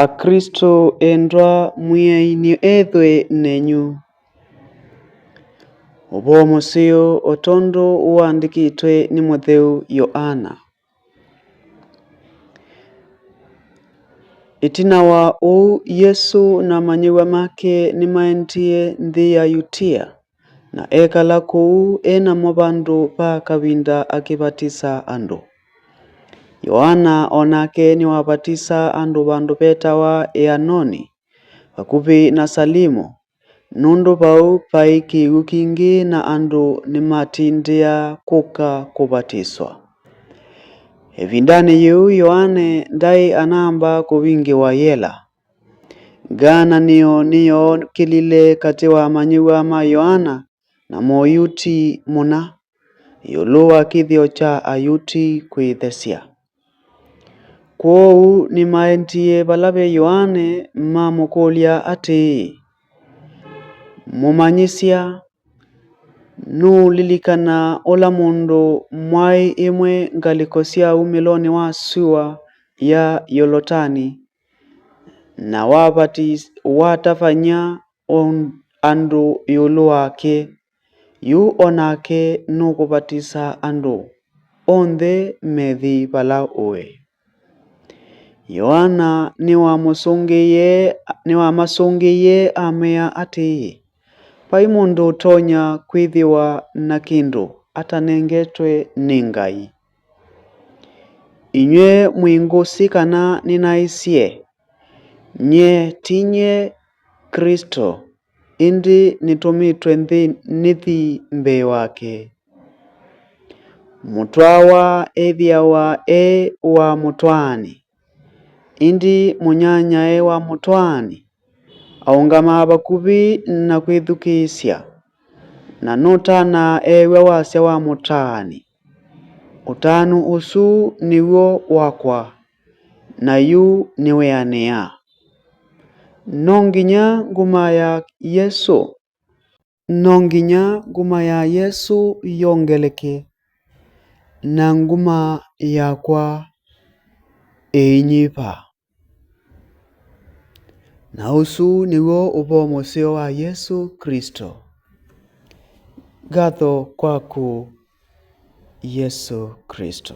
Akristo endwa mwiyaini ethwe nenyu. Obwomusio otondo uandikitwe ni Mutheu Yohana. Itina wa uu Yesu na manyiwa make nimaentie nthi ya Yutia, na ekala kuu enamo bandu pa kavinda akibatisa andu. Yohana onake niwabatisa andu bandu betawa Eanoni, bakuvi na Salimo, nundu bau pai kiwu kingi na andu nimatindia kuka kubatiswa. Evindani yu Yohane ndai anamba kuvingiwa yela. Gana niyo kilile kati wa manyiwa ma Yohana na moyuti muna, yuluwa kithio cha ayuti kwithesia. Kwou nimaentie balabe Yohane mamukulia ati, mumanyisia, nulilikana ola mundu mwai imwe ngaliko sia umiloni wa sua ya Yolotani, na watafanya andu yulu wake, yu onake nukubatisa andu onthe methi bala uwe. Yohana niwamasungiye amea ati, pai mundu utonya kwithiwa na kindu atanengetwe ni Ngai. Inywe mwingusi kana ninaisie, nye tinye Kristo, indi nitumitwe nithi mbe wake. Mutwawa ethiawa wa mutwani, indi munyanyae wa mutwani, aungama bakuvi na kwithukisya, na nutana ewe wasya wa mutani. Utanu usu niwo wakwa, na yu niweanea. Nonginya nguma ya Yesu yongeleke, na nguma yakwa einyipa. Na usu niwo ubomusio wa Yesu Kristo. Gatho kwaku Yesu Kristo.